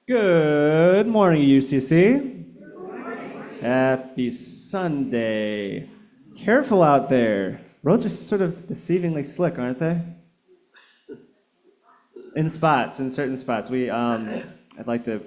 Good morning, UCC. Happy Sunday. Careful out there. Roads are sort of deceivingly slick, aren't they? In spots, in certain spots. I'd like to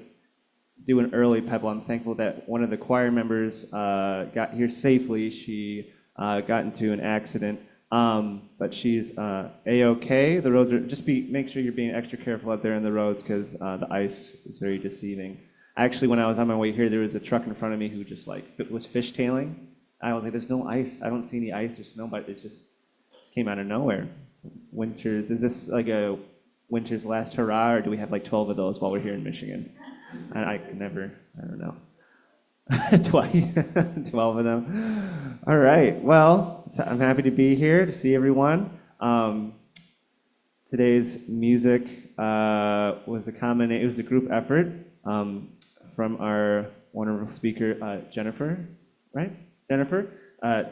do an early pebble. I'm thankful that one of the choir members got here safely. She got into an accident, but she's a-okay. The roads are make sure you're being extra careful out there in the roads because the ice is very deceiving. Actually, when I was on my way here, there was a truck in front of me who just was fishtailing. I was like, "There's no ice. I don't see any ice or snow, but it just came out of nowhere." Is this like a winter's last hurrah, or do we have like 12 of those while we're here in Michigan? I don't know. 12 of them. All right. Well, I'm happy to be here to see everyone. Today's music was a group effort from our wonderful speaker, Jennifer, right? Jennifer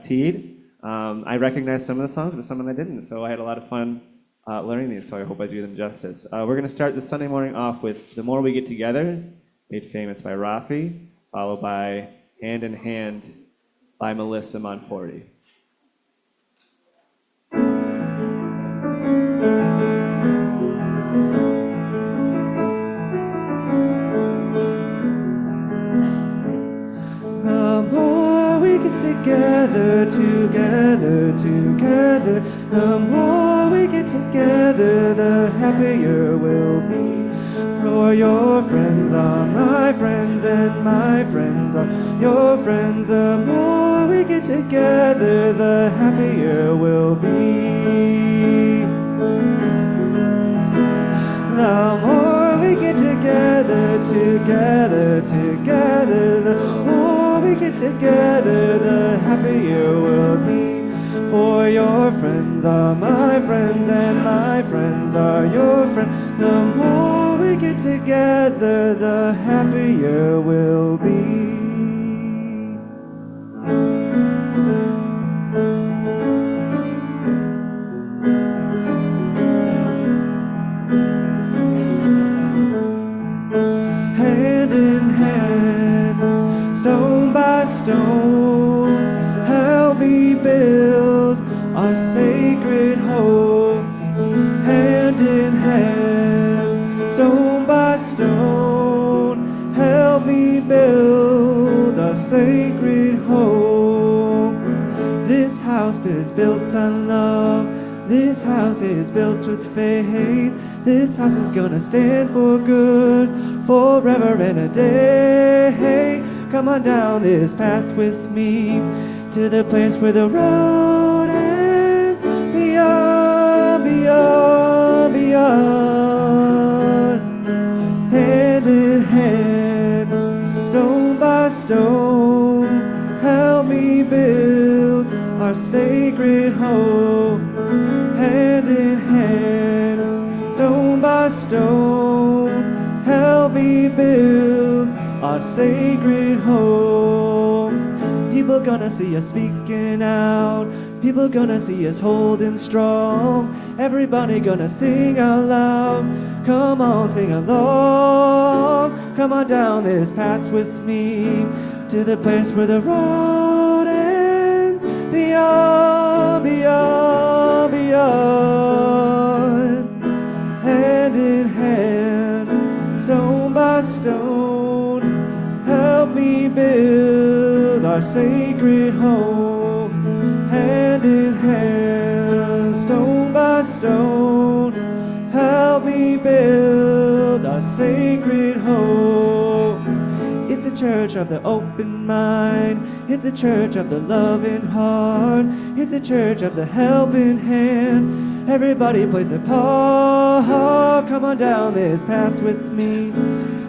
Teed. I recognized some of the songs, but some of them I didn't. So I had a lot of fun learning these, so I hope I do them justice. We're going to start this Sunday morning off with The More We Get Together, made famous by Rafi, followed by Hand in Hand by Melissa Monforti. The more we get together, the more we get together, the happier we'll be. For your friends are my friends, and my friends are your friends. The more we get together, the happier we'll be. The more we get together, the more we get together, the happier we'll be. For your friends are my friends, and my friends are your friends. The more we get together, the happier we'll be. Hand in hand, stone by stone, help me build our sacred hope. Hand in hand, stone by stone, help me build our sacred hope. This house is built on love. This house is built with faith. This house is gonna stand for good, forever and a day. Come on down this path with me to the place where the road ends. Beyond, beyond, beyond. Hand in hand, stone by stone, help me build our sacred hope. Hand in hand, stone by stone, help me build our sacred home. People gonna see us speaking out, people gonna see us holding strong. Everybody gonna sing out loud, come on, sing along. Come on down this path with me to the place where the road ends. Beyond, beyond, beyond. Hand in hand, stone by stone, help me build our sacred home. Hand in hand, stone by stone, help me build our sacred home. It's a church of the open mind, it's a church of the loving heart, it's a church of the helping hand. Everybody plays a part. Come on down this path with me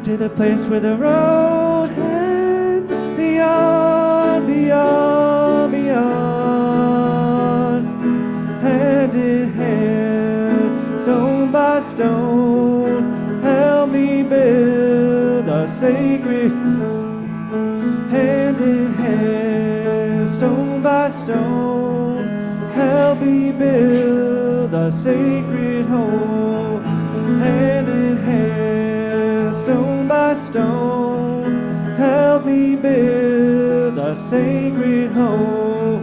to the place where the road ends. Beyond, beyond, beyond. Hand in hand, stone by stone, help me build our sacred. Hand in hand, stone by stone, help me build our sacred home. Hand in hand, stone by stone, help me build our sacred home.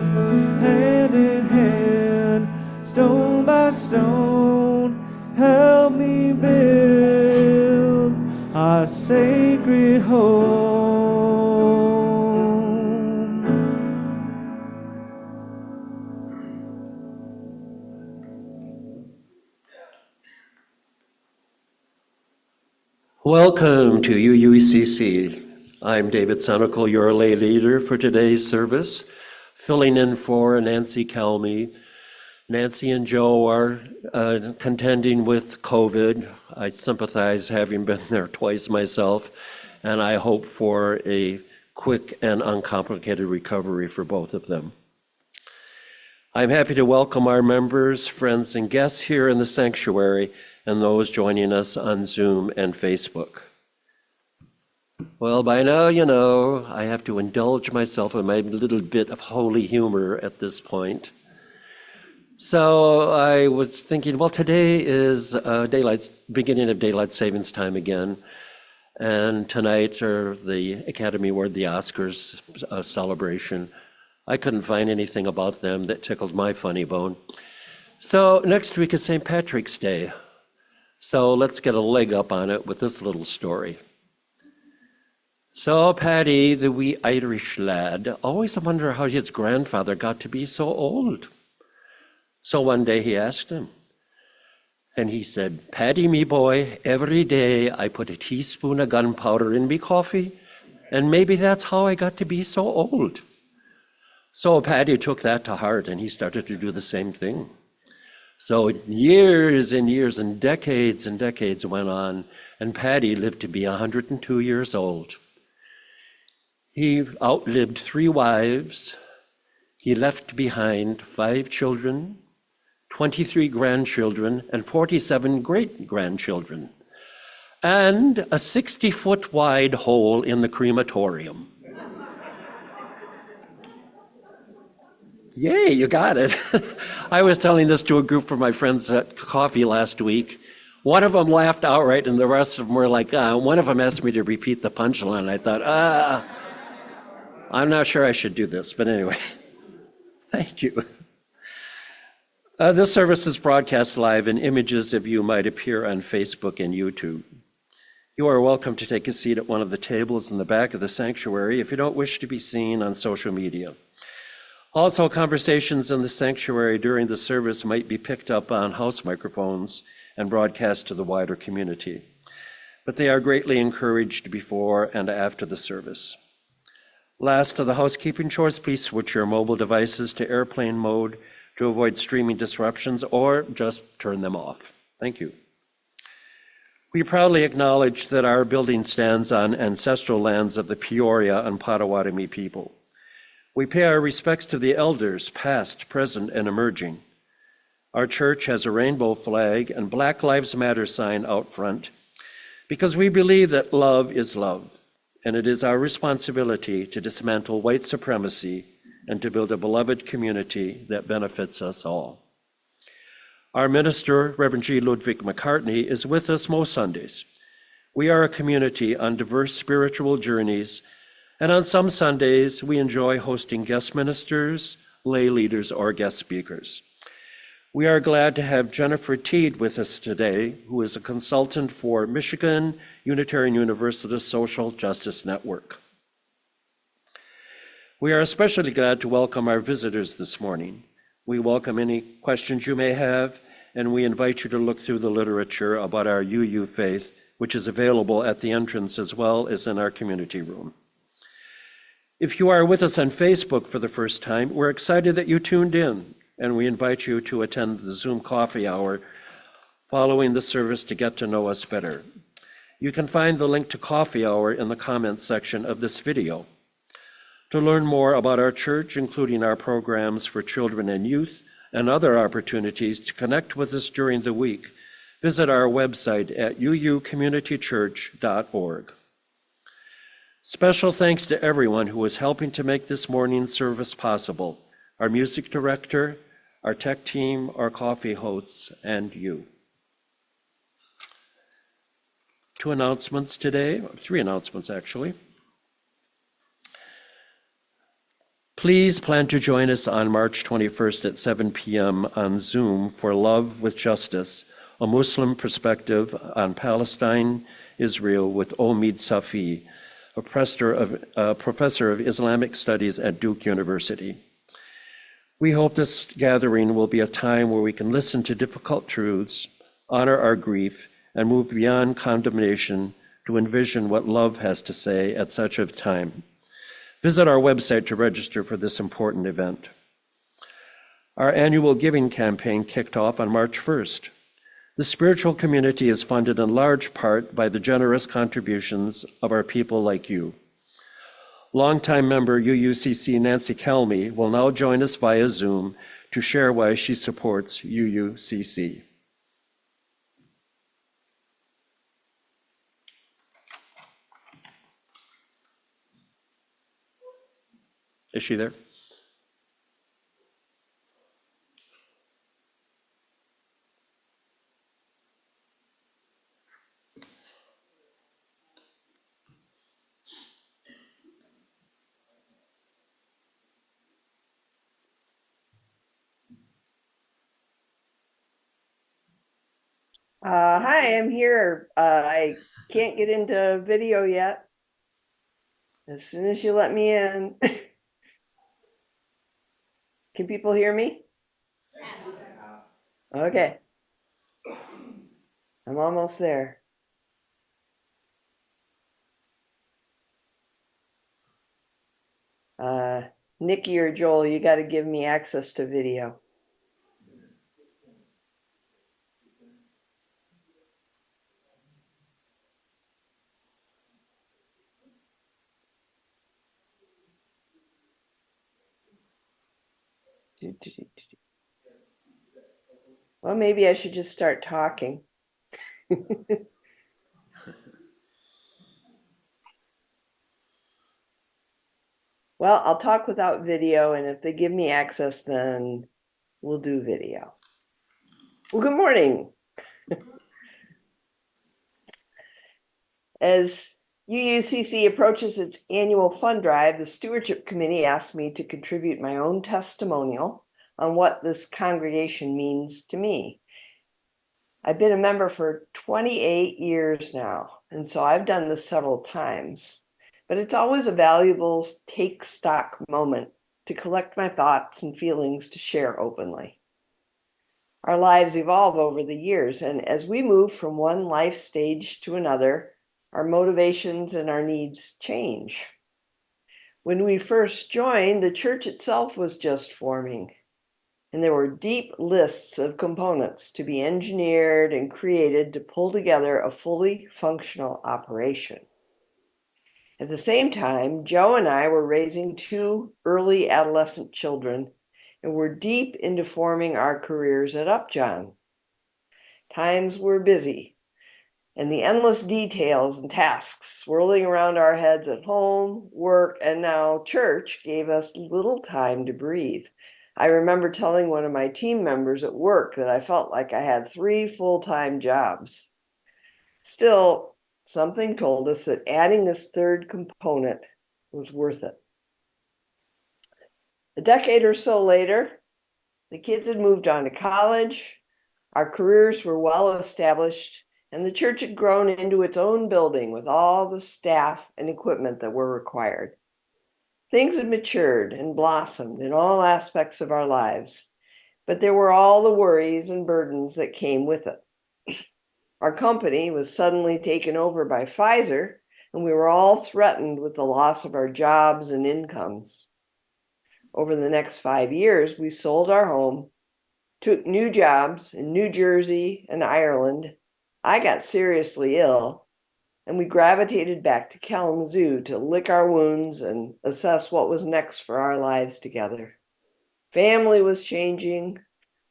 Hand in hand, stone by stone, help me build our sacred home. Welcome to UUCC. I'm David Senical, your lay leader for today's service, filling in for Nancy Calmy. Nancy and Joe are contending with COVID. I sympathize, having been there twice myself, and I hope for a quick and uncomplicated recovery for both of them. I'm happy to welcome our members, friends, and guests here in the sanctuary, and those joining us on Zoom and Facebook. Well, by now, you know, I have to indulge myself in my little bit of holy humor at this point. So I was thinking, well, today is beginning of daylight savings time again, and tonight are the Academy Award, the Oscars celebration. I couldn't find anything about them that tickled my funny bone. So next week is St. Patrick's Day. So let's get a leg up on it with this little story. So Paddy, the wee Irish lad, always wondered how his grandfather got to be so old. So one day he asked him, and he said, "Paddy, me boy, every day I put a teaspoon of gunpowder in me coffee, and maybe that's how I got to be so old." So Paddy took that to heart, and he started to do the same thing. So years and years and decades went on, and Paddy lived to be 102 years old. He outlived 3 wives. He left behind 5 children, 23 grandchildren, and 47 great-grandchildren, and a 60-foot wide hole in the crematorium. Yay, you got it. I was telling this to a group of my friends at coffee last week. One of them laughed outright, and the rest of them were like, one of them asked me to repeat the punchline. I thought, I'm not sure I should do this, but anyway, thank you. This service is broadcast live, and images of you might appear on Facebook and YouTube. You are welcome to take a seat at one of the tables in the back of the sanctuary if you don't wish to be seen on social media. Also, conversations in the sanctuary during the service might be picked up on house microphones and broadcast to the wider community, but they are greatly encouraged before and after the service. Last of the housekeeping chores, please switch your mobile devices to airplane mode to avoid streaming disruptions, or just turn them off. Thank you. We proudly acknowledge that our building stands on ancestral lands of the Peoria and Potawatomi people. We pay our respects to the elders, past, present, and emerging. Our church has a rainbow flag and Black Lives Matter sign out front because we believe that love is love, and it is our responsibility to dismantle white supremacy and to build a beloved community that benefits us all. Our minister, Reverend G. Ludwig McCartney, is with us most Sundays. We are a community on diverse spiritual journeys, and on some Sundays, we enjoy hosting guest ministers, lay leaders, or guest speakers. We are glad to have Jennifer Teed with us today, who is a consultant for Michigan Unitarian Universalist Social Justice Network. We are especially glad to welcome our visitors this morning. We welcome any questions you may have, and we invite you to look through the literature about our UU faith, which is available at the entrance as well as in our community room. If you are with us on Facebook for the first time, we're excited that you tuned in, and we invite you to attend the Zoom coffee hour following the service to get to know us better. You can find the link to coffee hour in the comments section of this video. To learn more about our church, including our programs for children and youth, and other opportunities to connect with us during the week, visit our website at uucommunitychurch.org. Special thanks to everyone who is helping to make this morning's service possible: our music director, our tech team, our coffee hosts, and you. Two announcements today, three announcements actually. Please plan to join us on March 21st at 7 p.m. on Zoom for Love with Justice, a Muslim perspective on Palestine, Israel with Omid Safi, a professor of Islamic Studies at Duke University. We hope this gathering will be a time where we can listen to difficult truths, honor our grief, and move beyond condemnation to envision what love has to say at such a time. Visit our website to register for this important event. Our annual giving campaign kicked off on March 1st. The spiritual community is funded in large part by the generous contributions of our people like you. Longtime member UUCC Nancy Kelmy will now join us via Zoom to share why she supports UUCC. Is she there? Hi, I'm here. I can't get into video yet. As soon as you let me in. Can people hear me? Okay. I'm almost there. Nikki or Joel, you got to give me access to video. Well, maybe I should just start talking. Well, I'll talk without video, and if they give me access, then we'll do video. Well, good morning. As UUCC approaches its annual fund drive, the Stewardship Committee asked me to contribute my own testimonial on what this congregation means to me. I've been a member for 28 years now, and so I've done this several times, but it's always a valuable take stock moment to collect my thoughts and feelings to share openly. Our lives evolve over the years, and as we move from one life stage to another, our motivations and our needs change. When we first joined, the church itself was just forming, and there were deep lists of components to be engineered and created to pull together a fully functional operation. At the same time, Joe and I were raising two early adolescent children and were deep into forming our careers at Upjohn. Times were busy, and the endless details and tasks swirling around our heads at home, work, and now church gave us little time to breathe. I remember telling one of my team members at work that I felt like I had 3 full-time jobs. Still, something told us that adding this third component was worth it. A decade or so later, the kids had moved on to college, our careers were well established, and the church had grown into its own building with all the staff and equipment that were required. Things had matured and blossomed in all aspects of our lives, but there were all the worries and burdens that came with it. Our company was suddenly taken over by Pfizer, and we were all threatened with the loss of our jobs and incomes. Over the next 5 years, we sold our home, took new jobs in New Jersey and Ireland. I got seriously ill, and we gravitated back to Kalamazoo to lick our wounds and assess what was next for our lives together. Family was changing,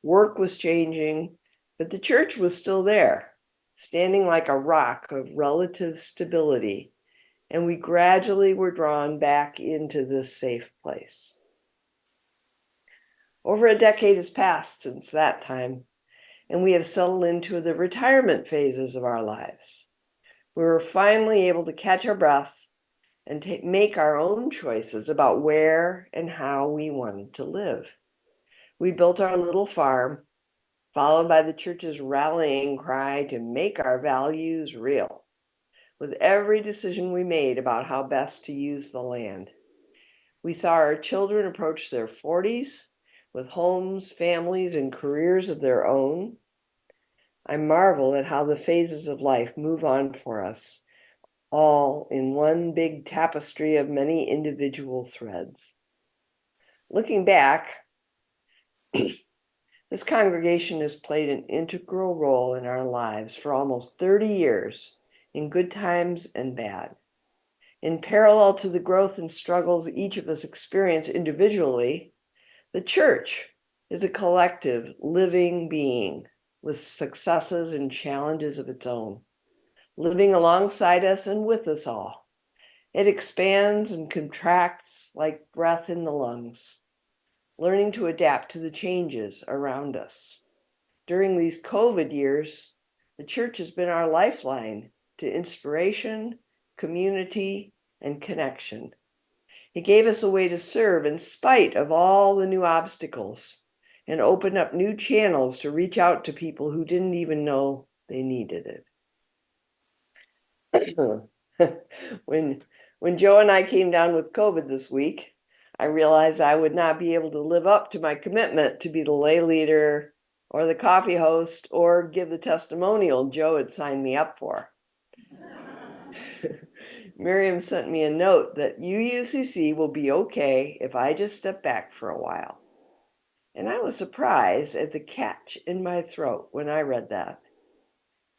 work was changing, but the church was still there, standing like a rock of relative stability, and we gradually were drawn back into this safe place. Over a decade has passed since that time, and we have settled into the retirement phases of our lives. We were finally able to catch our breath and make our own choices about where and how we wanted to live. We built our little farm, followed by the church's rallying cry to make our values real, with every decision we made about how best to use the land. We saw our children approach their 40s with homes, families, and careers of their own. I marvel at how the phases of life move on for us, all in one big tapestry of many individual threads. Looking back, this congregation has played an integral role in our lives for almost 30 years, in good times and bad. In parallel to the growth and struggles each of us experience individually, the church is a collective, living being with successes and challenges of its own, living alongside us and with us all. It expands and contracts like breath in the lungs, learning to adapt to the changes around us. During these COVID years, the church has been our lifeline to inspiration, community, and connection. It gave us a way to serve in spite of all the new obstacles and opened up new channels to reach out to people who didn't even know they needed it. When Joe and I came down with COVID this week, I realized I would not be able to live up to my commitment to be the lay leader or the coffee host or give the testimonial Joe had signed me up for. Miriam sent me a note that UUCC will be okay if I just step back for a while. And I was surprised at the catch in my throat when I read that.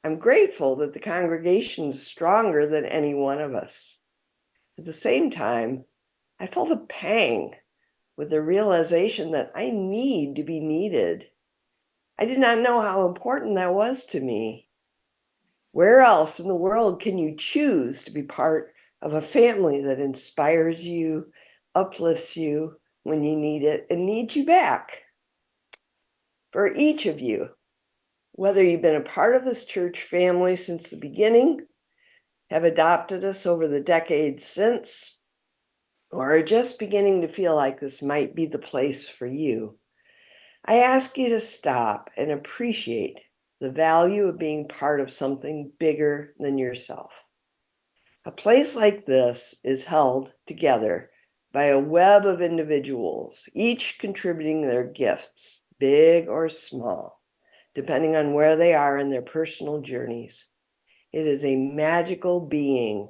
I'm grateful that the congregation is stronger than any one of us. At the same time, I felt a pang with the realization that I need to be needed. I did not know how important that was to me. Where else in the world can you choose to be part of a family that inspires you, uplifts you when you need it, and needs you back? For each of you, whether you've been a part of this church family since the beginning, have adopted us over the decades since, or are just beginning to feel like this might be the place for you, I ask you to stop and appreciate the value of being part of something bigger than yourself. A place like this is held together by a web of individuals, each contributing their gifts, big or small, depending on where they are in their personal journeys. It is a magical being,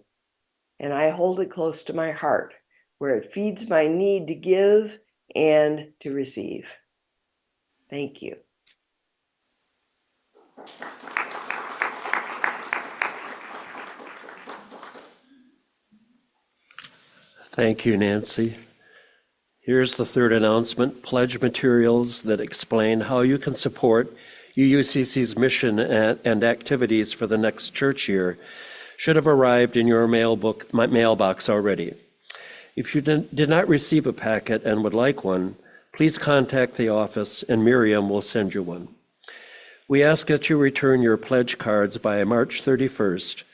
and I hold it close to my heart, where it feeds my need to give and to receive. Thank you. Thank you, Nancy. Here's the third announcement: pledge materials that explain how you can support UUCC's mission and activities for the next church year should have arrived in your mailbox already. If you did not receive a packet and would like one, please contact the office and Miriam will send you one. We ask that you return your pledge cards by March 31st.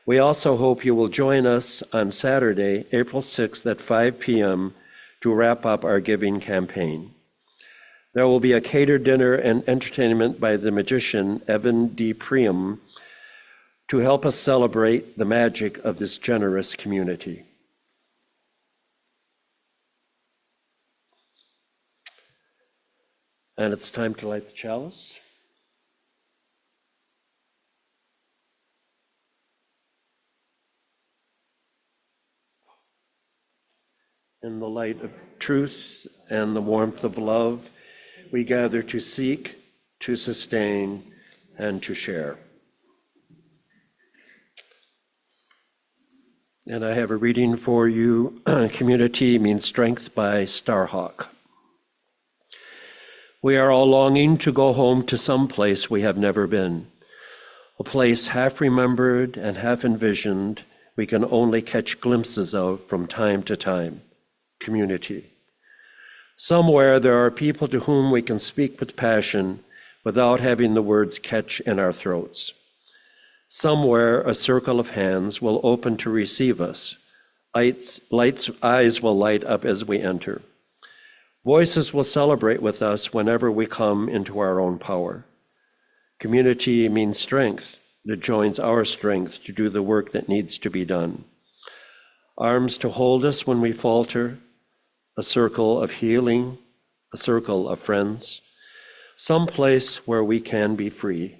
We also hope you will join us on Saturday, April 6th at 5 p.m. to wrap up our giving campaign. There will be a catered dinner and entertainment by the magician Evan D. Priam to help us celebrate the magic of this generous community. And it's time to light the chalice. In the light of truth and the warmth of love, we gather to seek, to sustain, and to share. And I have a reading for you. Community means strength by Starhawk. We are all longing to go home to some place we have never been, a place half remembered and half envisioned we can only catch glimpses of from time to time. Community. Somewhere there are people to whom we can speak with passion without having the words catch in our throats. Somewhere a circle of hands will open to receive us. Eyes will light up as we enter. Voices will celebrate with us whenever we come into our own power. Community means strength that joins our strength to do the work that needs to be done. Arms to hold us when we falter, a circle of healing, a circle of friends, some place where we can be free.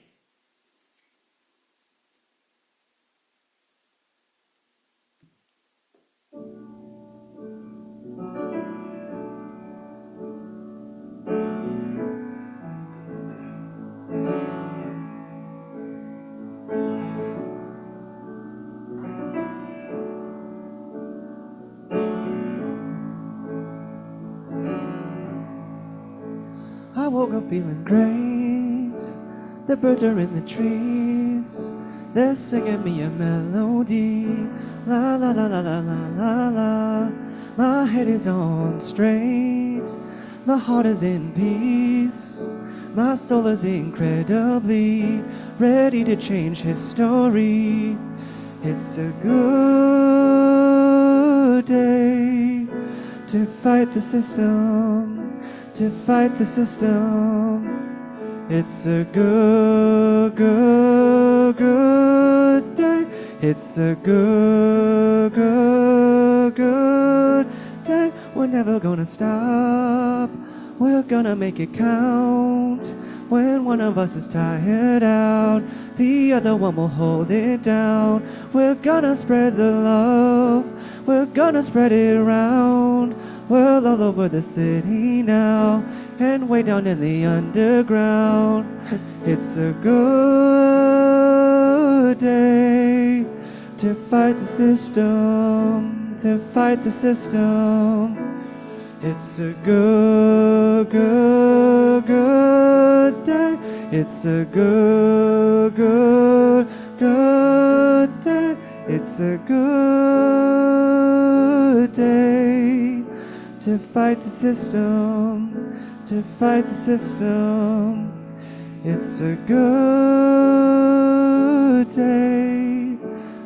I woke up feeling great. The birds are in the trees. They're singing me a melody. La la la la la la la la. My head is on straight. My heart is in peace. My soul is incredibly ready to change history. It's a good day to fight the system, to fight the system. It's a good day. It's a good day. We're never gonna stop. We're gonna make it count. When one of us is tired out, the other one will hold it down. We're gonna spread the love. We're gonna spread it around. We're all over the city now, and way down in the underground. It's a good day to fight the system, to fight the system. It's a good day. It's a good day. It's a good day to fight the system, to fight the system. It's a good day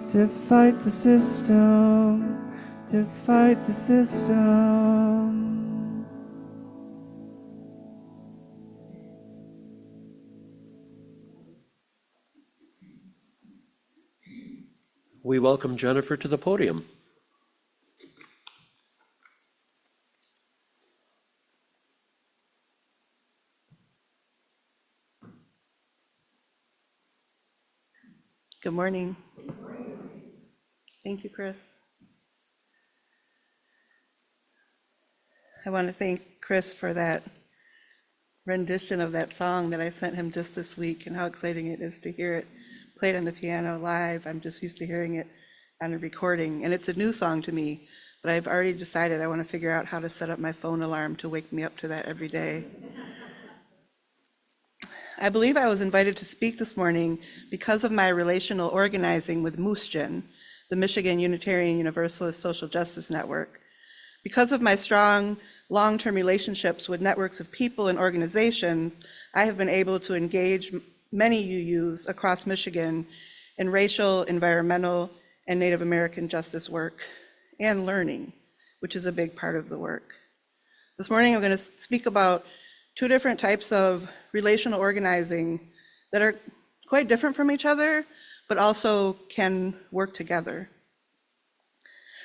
to fight the system, to fight the system. We welcome Jennifer to the podium. Good morning. Thank you, Chris. I want to thank Chris for that rendition of that song that I sent him just this week, and how exciting it is to hear it played on the piano live. I'm just used to hearing it on a recording, and it's a new song to me, but I've already decided I want to figure out how to set up my phone alarm to wake me up to that every day. I believe I was invited to speak this morning because of my relational organizing with MUSGEN, the Michigan Unitarian Universalist Social Justice Network. Because of my strong long-term relationships with networks of people and organizations, I have been able to engage many UUs across Michigan in racial, environmental, and Native American justice work and learning, which is a big part of the work. This morning I'm going to speak about two different types of relational organizing that are quite different from each other, but also can work together.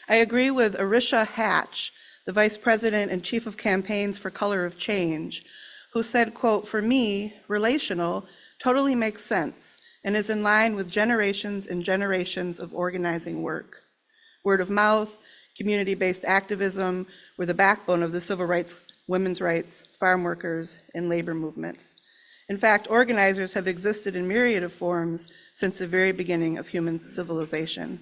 I agree with Arisha Hatch, the Vice President and Chief of Campaigns for Color of Change, who said, quote, "For me, relational totally makes sense and is in line with generations and generations of organizing work. Word of mouth, community-based activism were the backbone of the civil rights, women's rights, farm workers, and labor movements. In fact, organizers have existed in myriad of forms since the very beginning of human civilization."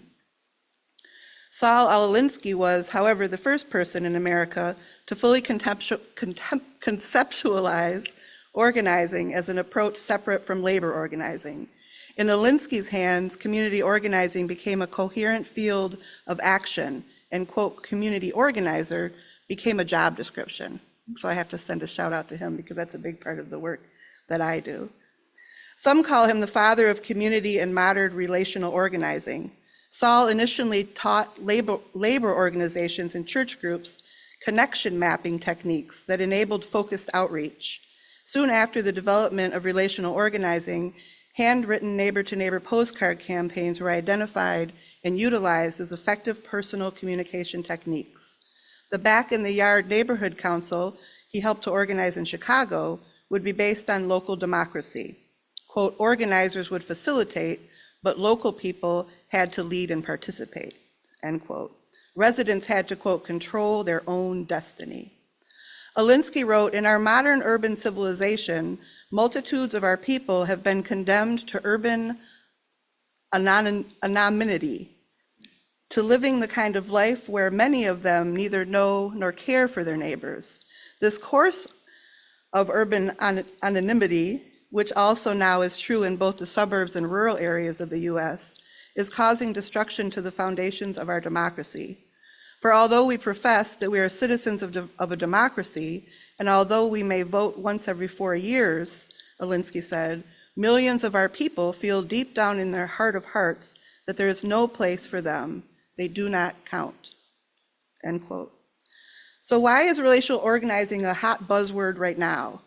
Saul Alinsky was, however, the first person in America to fully conceptualize organizing as an approach separate from labor organizing. In Alinsky's hands, community organizing became a coherent field of action, and, quote, "community organizer" became a job description. So I have to send a shout out to him because that's a big part of the work that I do. Some call him the father of community and modern relational organizing. Saul initially taught labor organizations and church groups connection mapping techniques that enabled focused outreach. Soon after the development of relational organizing, handwritten neighbor-to-neighbor postcard campaigns were identified and utilized as effective personal communication techniques. The Back in the Yard Neighborhood Council he helped to organize in Chicago would be based on local democracy. Quote, organizers would facilitate, but local people had to lead and participate, end quote. Residents had to, quote, control their own destiny. Alinsky wrote, in our modern urban civilization, multitudes of our people have been condemned to urban anonymity, to living the kind of life where many of them neither know nor care for their neighbors. This course of urban anonymity, which also now is true in both the suburbs and rural areas of the US, is causing destruction to the foundations of our democracy. For although we profess that we are citizens of a democracy, and although we may vote once every 4 years, Alinsky said, millions of our people feel deep down in their heart of hearts that there is no place for them. They do not count, end quote. So why is relational organizing a hot buzzword right now?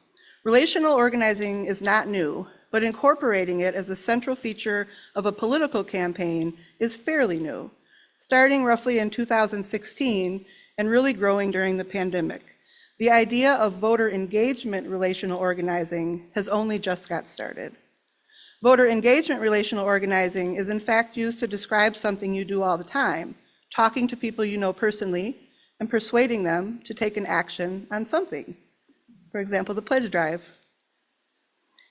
Relational organizing is not new, but incorporating it as a central feature of a political campaign is fairly new, starting roughly in 2016 and really growing during the pandemic. The idea of voter engagement relational organizing has only just got started. Voter engagement relational organizing is in fact used to describe something you do all the time, talking to people you know personally and persuading them to take an action on something. For example, the pledge drive.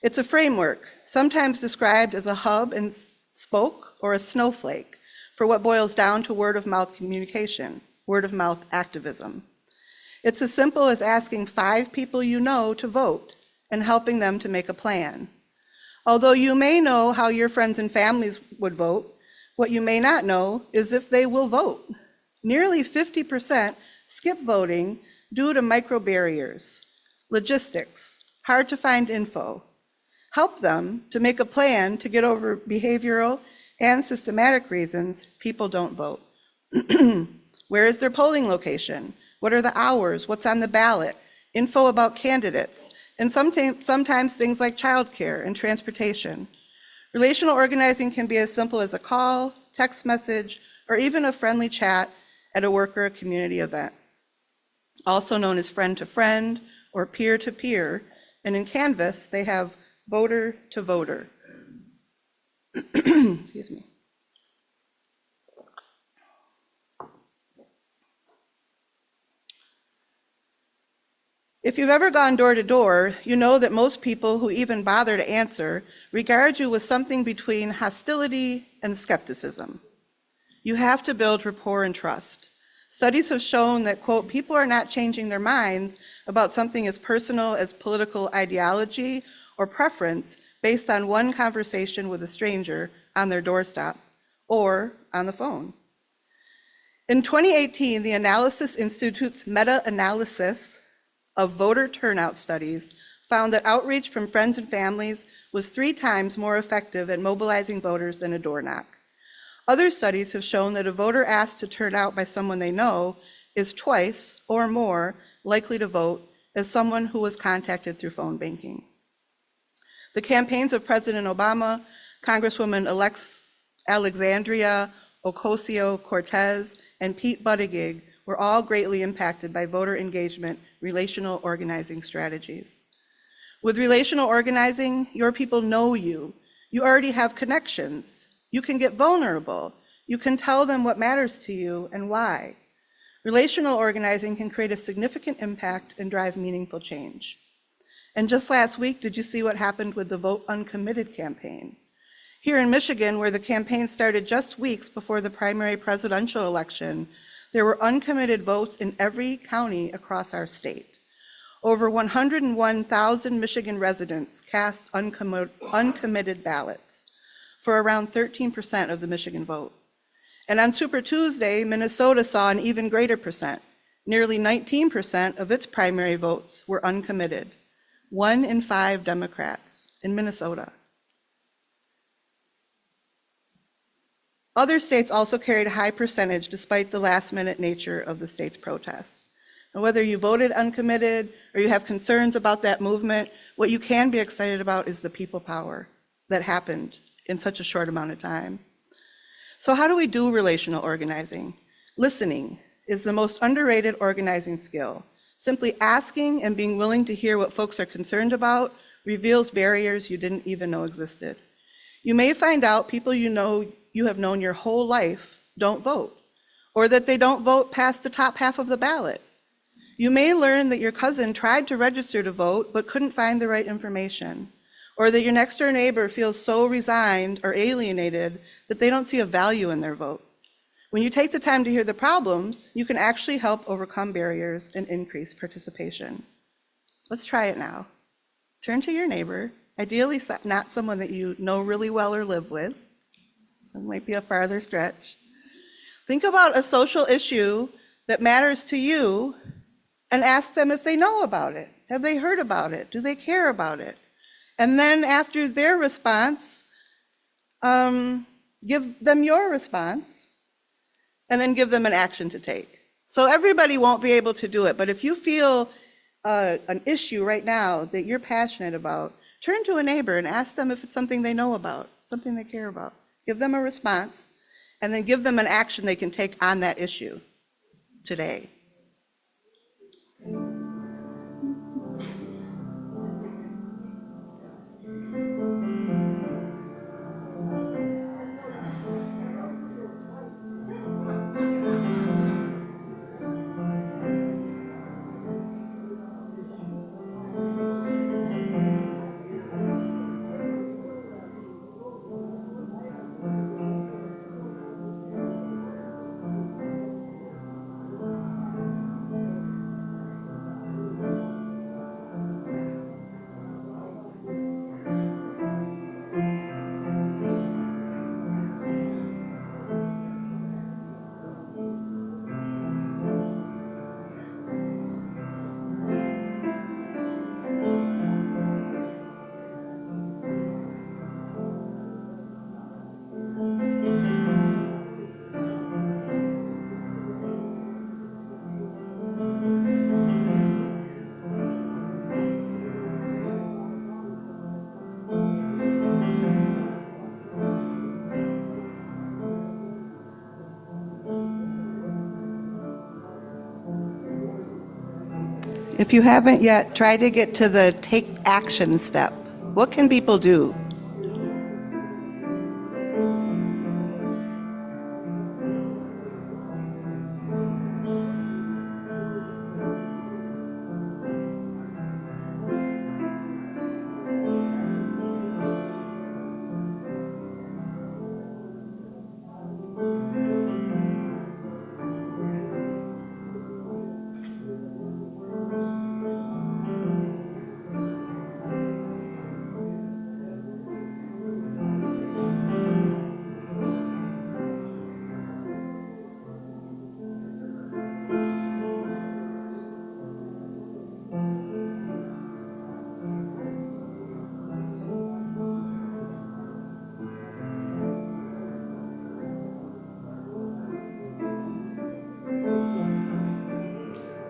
It's a framework, sometimes described as a hub and spoke or a snowflake for what boils down to word-of-mouth communication, word-of-mouth activism. It's as simple as asking 5 people you know to vote and helping them to make a plan. Although you may know how your friends and families would vote, what you may not know is if they will vote. Nearly 50% skip voting due to micro barriers, logistics, hard to find info. Help them to make a plan to get over behavioral and systematic reasons people don't vote. Where is their polling location? What are the hours? What's on the ballot? Info about candidates, and sometimes things like childcare and transportation. Relational organizing can be as simple as a call, text message, or even a friendly chat at a work or a community event. Also known as friend-to-friend or peer-to-peer, and in Canvas, they have voter-to-voter. Excuse me. If you've ever gone door to door, you know that most people who even bother to answer regard you with something between hostility and skepticism. You have to build rapport and trust. Studies have shown that, quote, people are not changing their minds about something as personal as political ideology or preference based on one conversation with a stranger on their doorstep or on the phone. In 2018, the Analysis Institute's meta-analysis of voter turnout studies found that outreach from friends and families was 3 times more effective at mobilizing voters than a door knock. Other studies have shown that a voter asked to turn out by someone they know is twice or more likely to vote as someone who was contacted through phone banking. The campaigns of President Obama, Congresswoman Alexandria Ocasio-Cortez, and Pete Buttigieg were all greatly impacted by voter engagement relational organizing strategies. With relational organizing, your people know you. You already have connections. You can get vulnerable. You can tell them what matters to you and why. Relational organizing can create a significant impact and drive meaningful change. And just last week, did you see what happened with the Vote Uncommitted campaign? Here in Michigan, where the campaign started just weeks before the primary presidential election, there were uncommitted votes in every county across our state. Over 101,000 Michigan residents cast uncommitted ballots for around 13% of the Michigan vote. And on Super Tuesday, Minnesota saw an even greater percent. Nearly 19% of its primary votes were uncommitted. 1 in 5 Democrats in Minnesota. Other states also carried a high percentage despite the last-minute nature of the state's protest. And whether you voted uncommitted or you have concerns about that movement, what you can be excited about is the people power that happened in such a short amount of time. So how do we do relational organizing? Listening is the most underrated organizing skill. Simply asking and being willing to hear what folks are concerned about reveals barriers you didn't even know existed. You may find out people you have known your whole life don't vote, or that they don't vote past the top half of the ballot. You may learn that your cousin tried to register to vote but couldn't find the right information, or that your next door neighbor feels so resigned or alienated that they don't see a value in their vote. When you take the time to hear the problems, you can actually help overcome barriers and increase participation. Let's try it now. Turn to your neighbor, ideally not someone that you know really well or live with. So it might be a farther stretch. Think about a social issue that matters to you and ask them if they know about it. Have they heard about it? Do they care about it? And then after their response, give them your response, and then give them an action to take. So everybody won't be able to do it, but if you feel an issue right now that you're passionate about, turn to a neighbor and ask them if it's something they know about, something they care about. Give them a response, and then give them an action they can take on that issue today. If you haven't yet, try to get to the take action step. What can people do?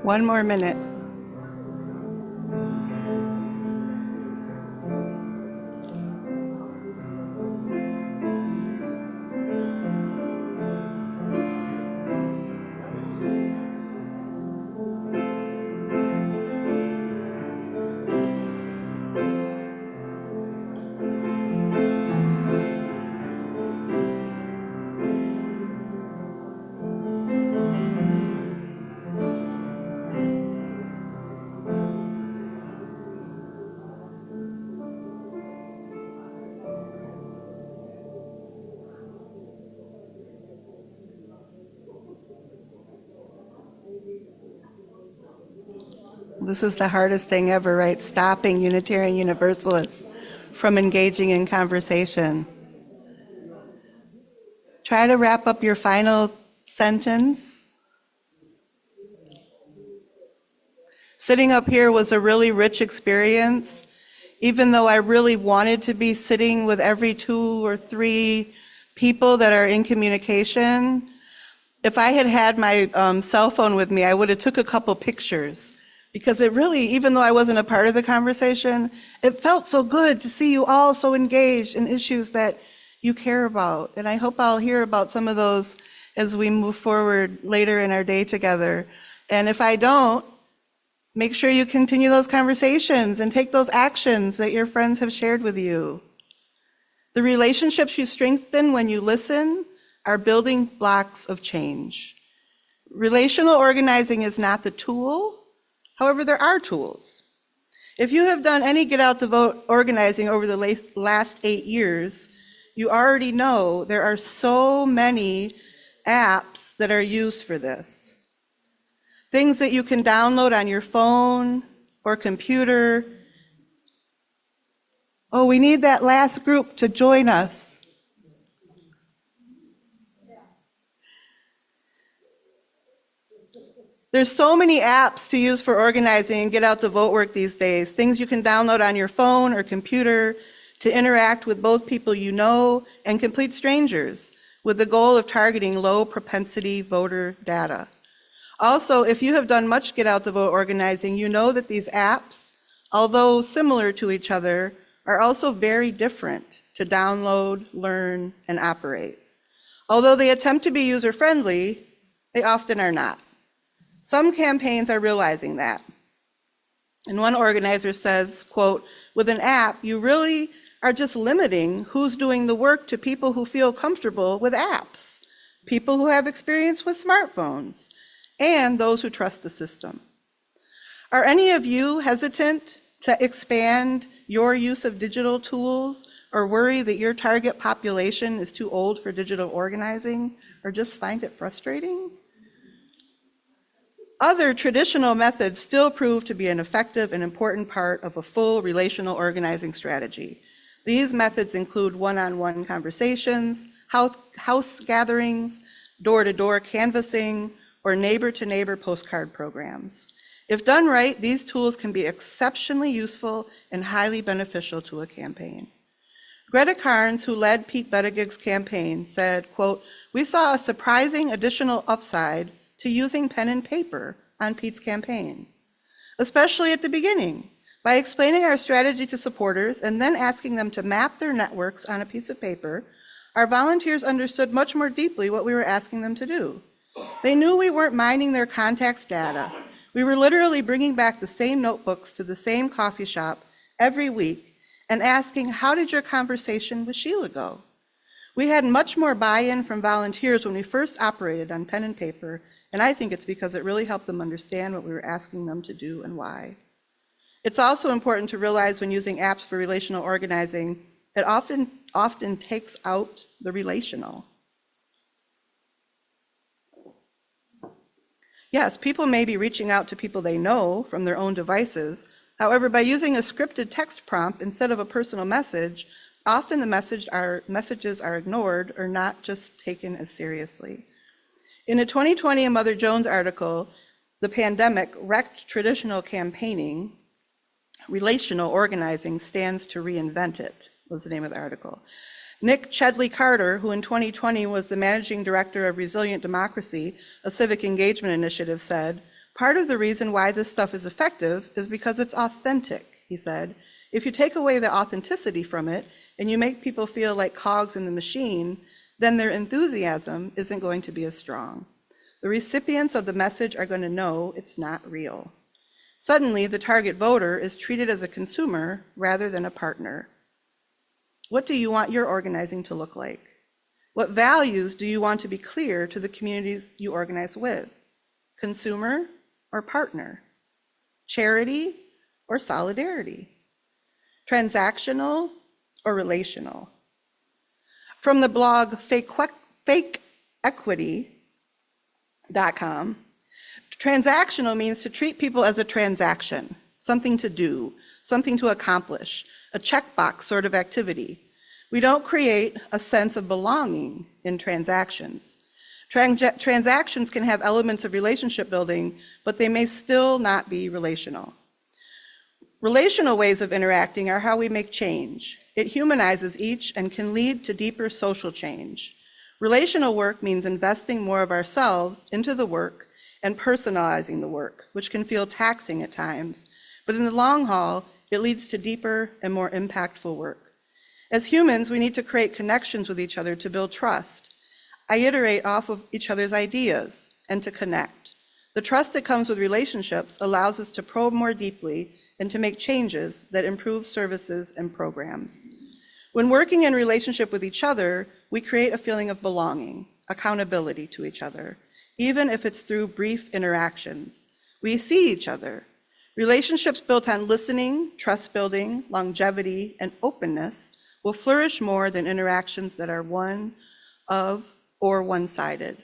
One more minute. This is the hardest thing ever, right? Stopping Unitarian Universalists from engaging in conversation. Try to wrap up your final sentence. Sitting up here was a really rich experience. Even though I really wanted to be sitting with every 2 or 3 people that are in communication. If I had had my cell phone with me, I would have took a couple pictures, because it really, even though I wasn't a part of the conversation, it felt so good to see you all so engaged in issues that you care about. And I hope I'll hear about some of those as we move forward later in our day together. And if I don't, make sure you continue those conversations and take those actions that your friends have shared with you. The relationships you strengthen when you listen are building blocks of change. Relational organizing is not the tool. However, there are tools. If you have done any Get Out the Vote organizing over the last 8 years, you already know there are so many apps that are used for this. Things that you can download on your phone or computer. Oh, we need that last group to join us. There's so many apps to use for organizing and get out the vote work these days. Things you can download on your phone or computer to interact with both people you know and complete strangers, with the goal of targeting low propensity voter data. Also, if you have done much Get Out the Vote organizing, you know that these apps, although similar to each other, are also very different to download, learn, and operate. Although they attempt to be user-friendly, they often are not. Some campaigns are realizing that. And one organizer says, quote, "With an app, you really are just limiting who's doing the work to people who feel comfortable with apps, people who have experience with smartphones, and those who trust the system." Are any of you hesitant to expand your use of digital tools, or worry that your target population is too old for digital organizing, or just find it frustrating? Other traditional methods still prove to be an effective and important part of a full relational organizing strategy. These methods include one-on-one conversations, house gatherings, door-to-door canvassing, or neighbor-to-neighbor postcard programs. If done right, these tools can be exceptionally useful and highly beneficial to a campaign. Greta Carnes, who led Pete Buttigieg's campaign, said, quote, "We saw a surprising additional upside to using pen and paper on Pete's campaign, especially at the beginning. By explaining our strategy to supporters and then asking them to map their networks on a piece of paper, our volunteers understood much more deeply what we were asking them to do. They knew we weren't mining their contacts data. We were literally bringing back the same notebooks to the same coffee shop every week and asking, how did your conversation with Sheila go? We had much more buy-in from volunteers when we first operated on pen and paper, and I think it's because it really helped them understand what we were asking them to do and why." It's also important to realize when using apps for relational organizing, it often takes out the relational. Yes, people may be reaching out to people they know from their own devices. However, by using a scripted text prompt instead of a personal message, often the messages are ignored or not just taken as seriously. In a 2020 Mother Jones article, "The Pandemic Wrecked Traditional Campaigning, Relational Organizing Stands to Reinvent It," was the name of the article. Nick Chedley Carter, who in 2020 was the managing director of Resilient Democracy, a civic engagement initiative, said, "Part of the reason why this stuff is effective is because it's authentic," he said. "If you take away the authenticity from it and you make people feel like cogs in the machine, then their enthusiasm isn't going to be as strong. The recipients of the message are going to know it's not real. Suddenly, the target voter is treated as a consumer rather than a partner. What do you want your organizing to look like? What values do you want to be clear to the communities you organize with? Consumer or partner? Charity or solidarity? Transactional or relational?" From the blog fakeequity.com, transactional means to treat people as a transaction, something to do, something to accomplish, a checkbox sort of activity. We don't create a sense of belonging in transactions. Transactions can have elements of relationship building, but they may still not be relational. Relational ways of interacting are how we make change. It humanizes each and can lead to deeper social change. Relational work means investing more of ourselves into the work and personalizing the work, which can feel taxing at times. But in the long haul, it leads to deeper and more impactful work. As humans, we need to create connections with each other to build trust. I iterate off of each other's ideas and to connect. The trust that comes with relationships allows us to probe more deeply and to make changes that improve services and programs. When working in relationship with each other, we create a feeling of belonging, accountability to each other, even if it's through brief interactions. We see each other. Relationships built on listening, trust building, longevity, and openness will flourish more than interactions that are one of or one-sided.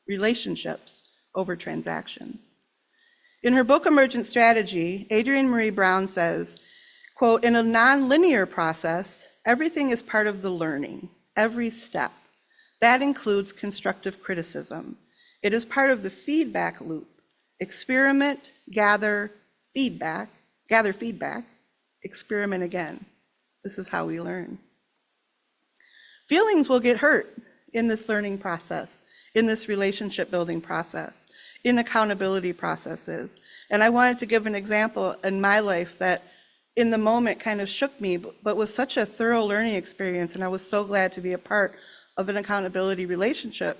Relationships over transactions. In her book, Emergent Strategy, Adrienne Maree Brown says, quote, "In a non-linear process, everything is part of the learning, every step. That includes constructive criticism. It is part of the feedback loop. Experiment, gather feedback, experiment again. This is how we learn." Feelings will get hurt in this learning process, in this relationship building process, in accountability processes. And I wanted to give an example in my life that in the moment kind of shook me, but was such a thorough learning experience, and I was so glad to be a part of an accountability relationship.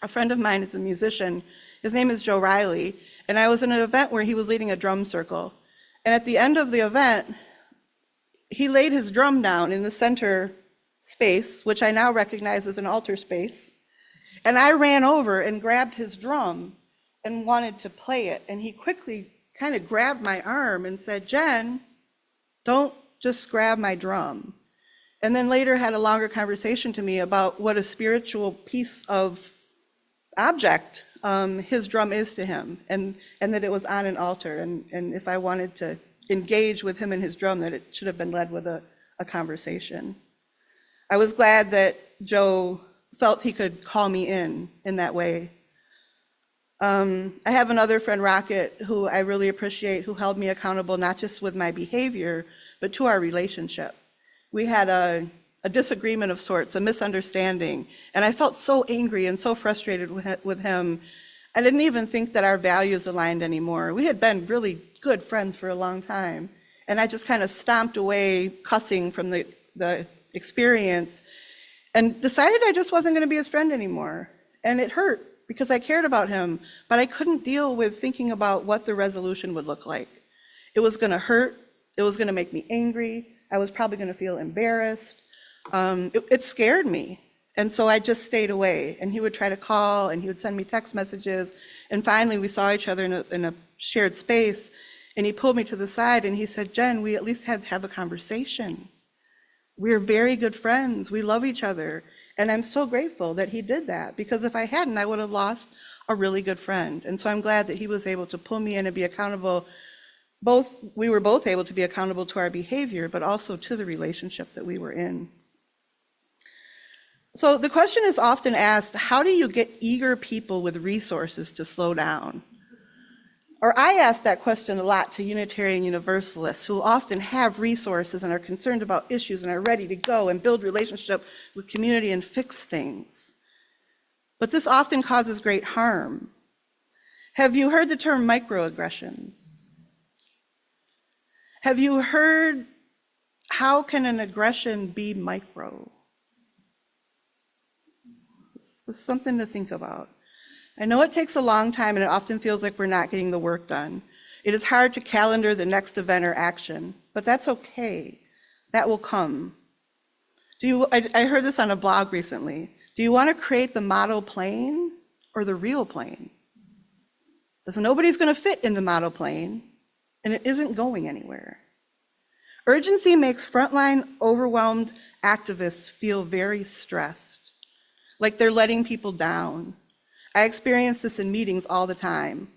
A friend of mine is a musician. His name is Joe Riley, and I was in an event where he was leading a drum circle. And at the end of the event, he laid his drum down in the center space, which I now recognize as an altar space. And I ran over and grabbed his drum and wanted to play it. And he quickly kind of grabbed my arm and said, "Jen, don't just grab my drum." And then later had a longer conversation to me about what a spiritual piece of object his drum is to him, and that it was on an altar. And if I wanted to engage with him and his drum, that it should have been led with a conversation. I was glad that Joe felt he could call me in that way. I have another friend, Rocket, who I really appreciate, who held me accountable not just with my behavior, but to our relationship. We had a disagreement of sorts, a misunderstanding, and I felt so angry and so frustrated with him. I didn't even think that our values aligned anymore. We had been really good friends for a long time, and I just kind of stomped away, cussing from the experience, and decided I just wasn't going to be his friend anymore. And it hurt because I cared about him, but I couldn't deal with thinking about what the resolution would look like. It was going to hurt. It was going to make me angry. I was probably going to feel embarrassed. It scared me. And so I just stayed away. And he would try to call, and he would send me text messages. And finally, we saw each other in a shared space. And he pulled me to the side and he said, "Jen, we at least have to have a conversation. We're very good friends. We love each other." And I'm so grateful that he did that, because if I hadn't, I would have lost a really good friend. And so I'm glad that he was able to pull me in and be accountable. We were both able to be accountable to our behavior, but also to the relationship that we were in. So the question is often asked, how do you get eager people with resources to slow down? Or I ask that question a lot to Unitarian Universalists who often have resources and are concerned about issues and are ready to go and build relationship with community and fix things. But this often causes great harm. Have you heard the term microaggressions? Have you heard, how can an aggression be micro? This is something to think about. I know it takes a long time and it often feels like we're not getting the work done. It is hard to calendar the next event or action, but that's okay. That will come. I heard this on a blog recently. Do you want to create the model plane or the real plane? Because nobody's going to fit in the model plane, and it isn't going anywhere. Urgency makes frontline, overwhelmed activists feel very stressed, like they're letting people down. I experience this in meetings all the time.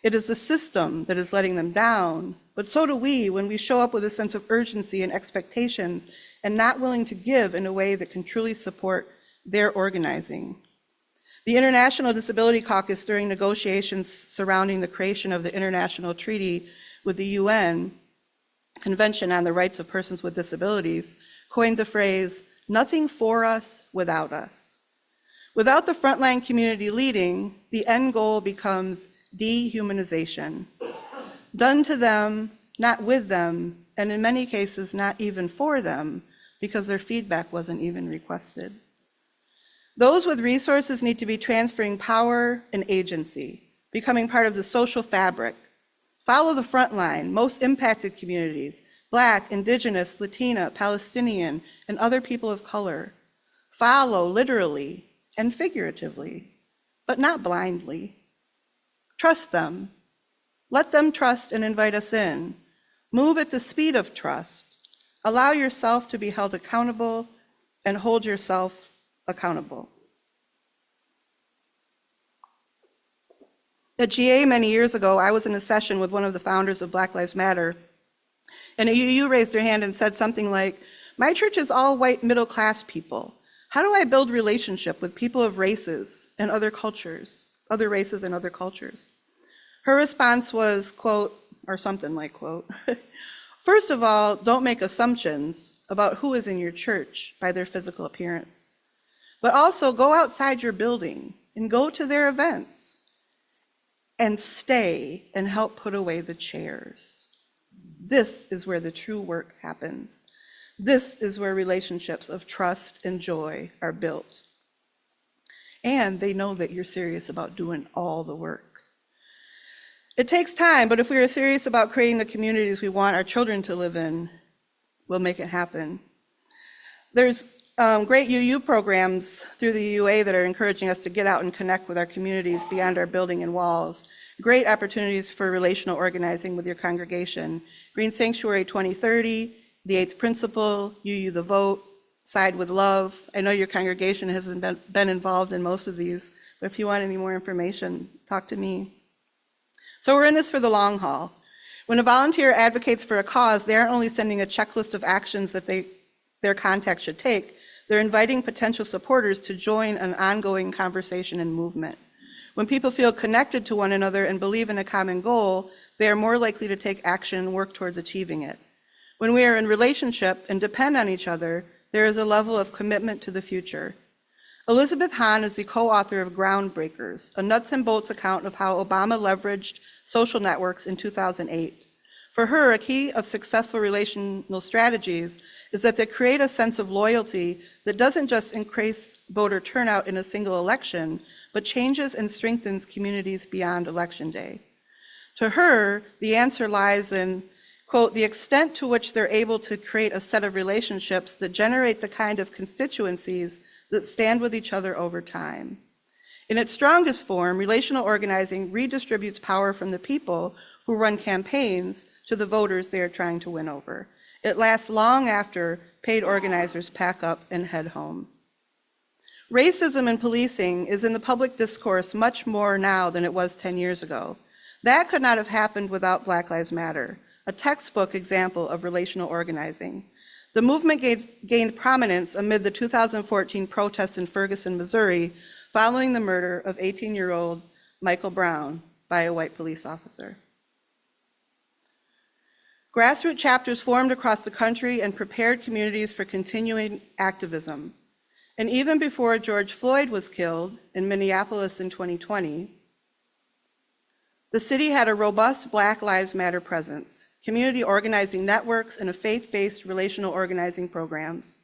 It is the system that is letting them down, but so do we when we show up with a sense of urgency and expectations and not willing to give in a way that can truly support their organizing. The International Disability Caucus, during negotiations surrounding the creation of the International Treaty with the UN Convention on the Rights of Persons with Disabilities, coined the phrase, "nothing for us without us." Without the frontline community leading, the end goal becomes dehumanization. Done to them, not with them, and in many cases, not even for them, because their feedback wasn't even requested. Those with resources need to be transferring power and agency, becoming part of the social fabric. Follow the frontline, most impacted communities, Black, Indigenous, Latina, Palestinian, and other people of color. Follow literally and figuratively, but not blindly. Trust them. Let them trust and invite us in. Move at the speed of trust. Allow yourself to be held accountable and hold yourself accountable. At GA many years ago, I was in a session with one of the founders of Black Lives Matter, and a UU raised their hand and said something like, "My church is all white middle-class people. How do I build relationship with people of races and other cultures, other races and other cultures?" Her response was, quote, or something like, quote, "First of all, don't make assumptions about who is in your church by their physical appearance, but also go outside your building and go to their events and stay and help put away the chairs. This is where the true work happens. This is where relationships of trust and joy are built. And they know that you're serious about doing all the work. It takes time, but if we are serious about creating the communities we want our children to live in, we'll make it happen. There's great UU programs through the UA that are encouraging us to get out and connect with our communities beyond our building and walls. Great opportunities for relational organizing with your congregation. Green Sanctuary 2030, the Eighth Principle, UU the Vote, Side with Love. I know your congregation hasn't been involved in most of these, but if you want any more information, talk to me. So we're in this for the long haul. When a volunteer advocates for a cause, they aren't only sending a checklist of actions that their contact should take, they're inviting potential supporters to join an ongoing conversation and movement. When people feel connected to one another and believe in a common goal, they are more likely to take action and work towards achieving it. When we are in relationship and depend on each other, there is a level of commitment to the future. Elizabeth Hahn is the co-author of Groundbreakers, a nuts and bolts account of how Obama leveraged social networks in 2008. For her, a key of successful relational strategies is that they create a sense of loyalty that doesn't just increase voter turnout in a single election, but changes and strengthens communities beyond Election Day. To her, the answer lies in, quote, the extent to which they're able to create a set of relationships that generate the kind of constituencies that stand with each other over time. In its strongest form, relational organizing redistributes power from the people who run campaigns to the voters they are trying to win over. It lasts long after paid organizers pack up and head home. Racism and policing is in the public discourse much more now than it was 10 years ago. That could not have happened without Black Lives Matter, a textbook example of relational organizing. The movement gained prominence amid the 2014 protests in Ferguson, Missouri, following the murder of 18-year-old Michael Brown by a white police officer. Grassroots chapters formed across the country and prepared communities for continuing activism. And even before George Floyd was killed in Minneapolis in 2020, the city had a robust Black Lives Matter presence, community organizing networks, and a faith-based relational organizing programs.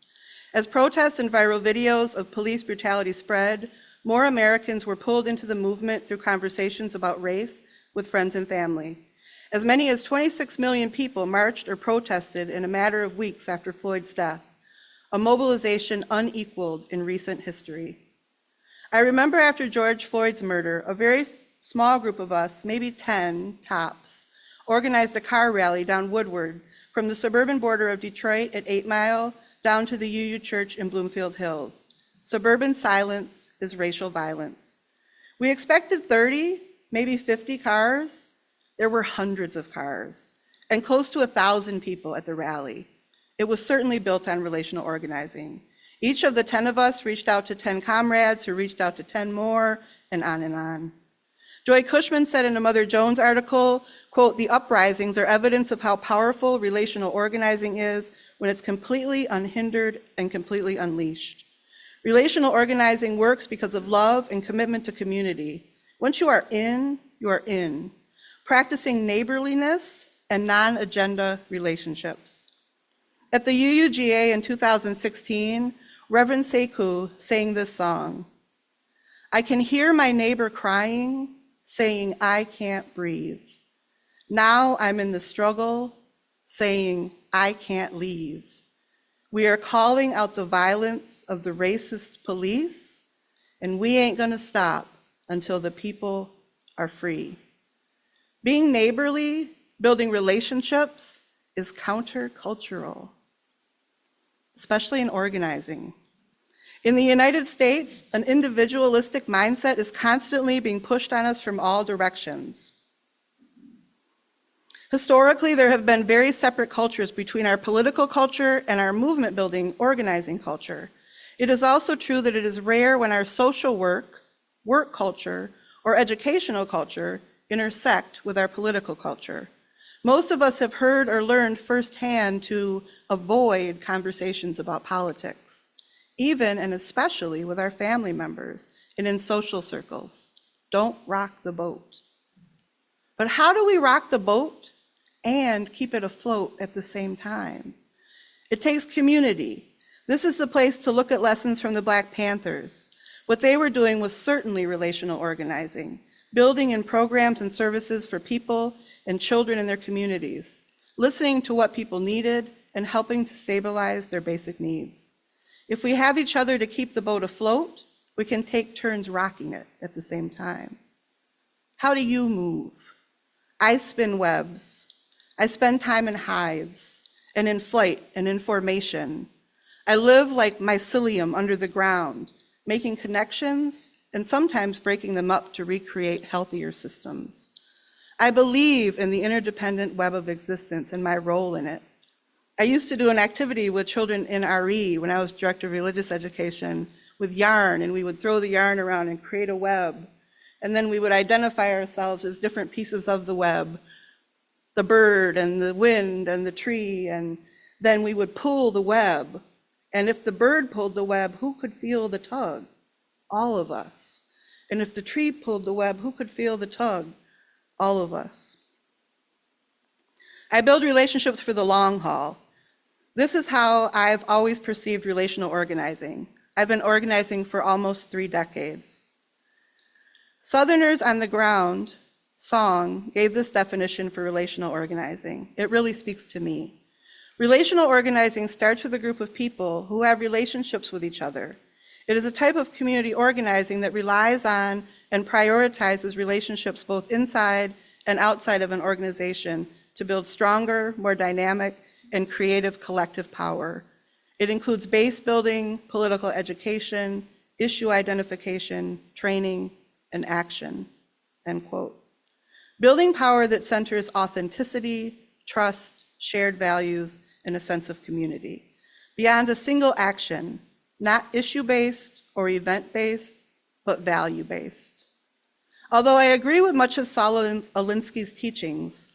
As protests and viral videos of police brutality spread, more Americans were pulled into the movement through conversations about race with friends and family. As many as 26 million people marched or protested in a matter of weeks after Floyd's death, a mobilization unequaled in recent history. I remember after George Floyd's murder, a very small group of us, maybe 10 tops, organized a car rally down Woodward from the suburban border of Detroit at 8 Mile down to the UU Church in Bloomfield Hills. Suburban silence is racial violence. We expected 30, maybe 50 cars. There were hundreds of cars and close to 1,000 people at the rally. It was certainly built on relational organizing. Each of the 10 of us reached out to 10 comrades who reached out to 10 more, and on and on. Joy Cushman said in a Mother Jones article, Quote, "The uprisings are evidence of how powerful relational organizing is when it's completely unhindered and completely unleashed. Relational organizing works because of love and commitment to community. Once you are in, you are in. Practicing neighborliness and non-agenda relationships." At the UUGA in 2016, Reverend Sekou sang this song. "I can hear my neighbor crying, saying I can't breathe. Now I'm in the struggle, saying I can't leave. We are calling out the violence of the racist police, and we ain't gonna stop until the people are free." Being neighborly, building relationships, is countercultural, especially in organizing. In the United States, an individualistic mindset is constantly being pushed on us from all directions. Historically, there have been very separate cultures between our political culture and our movement building organizing culture. It is also true that it is rare when our social work culture, or educational culture intersect with our political culture. Most of us have heard or learned firsthand to avoid conversations about politics, even and especially with our family members and in social circles. Don't rock the boat. But how do we rock the boat and keep it afloat at the same time? It takes community. This is the place to look at lessons from the Black Panthers. What they were doing was certainly relational organizing, building in programs and services for people and children in their communities, listening to what people needed and helping to stabilize their basic needs. If we have each other to keep the boat afloat, we can take turns rocking it at the same time. How do you move? I spin webs. I spend time in hives and in flight and in formation. I live like mycelium under the ground, making connections and sometimes breaking them up to recreate healthier systems. I believe in the interdependent web of existence and my role in it. I used to do an activity with children in RE when I was director of religious education with yarn, and we would throw the yarn around and create a web. And then we would identify ourselves as different pieces of the web, the bird and the wind and the tree, and then we would pull the web. And if the bird pulled the web, who could feel the tug? All of us. And if the tree pulled the web, who could feel the tug? All of us. I build relationships for the long haul. This is how I've always perceived relational organizing. I've been organizing for almost 3 decades. Southerners on the Ground song gave this definition for relational organizing. It really speaks to me. Relational organizing starts with a group of people who have relationships with each other. It is a type of community organizing that relies on and prioritizes relationships both inside and outside of an organization to build stronger, more dynamic, and creative collective power. It includes base building, political education, issue identification, training, and action, end quote. Building power that centers authenticity, trust, shared values, and a sense of community. Beyond a single action, not issue-based or event-based, but value-based. Although I agree with much of Saul Alinsky's teachings,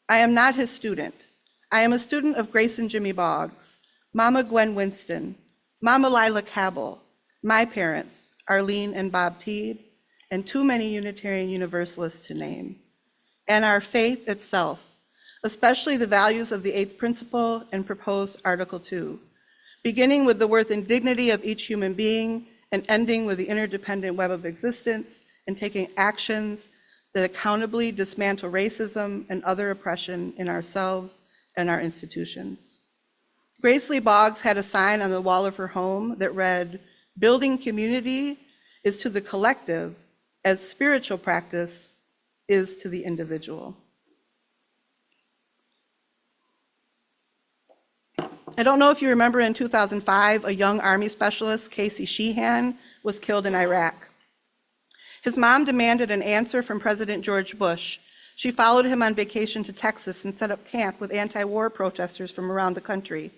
I am not his student. I am a student of Grace and Jimmy Boggs, Mama Gwen Winston, Mama Lila Cabell, my parents, Arlene and Bob Teed, and too many Unitarian Universalists to name, and our faith itself, especially the values of the 8th principle and proposed Article 2, beginning with the worth and dignity of each human being and ending with the interdependent web of existence and taking actions that accountably dismantle racism and other oppression in ourselves and our institutions. Grace Lee Boggs had a sign on the wall of her home that read, "Building community is to the collective as spiritual practice is to the individual." I don't know if you remember in 2005, a young Army specialist, Casey Sheehan, was killed in Iraq. His mom demanded an answer from President George Bush. She followed him on vacation to Texas and set up camp with anti-war protesters from around the country.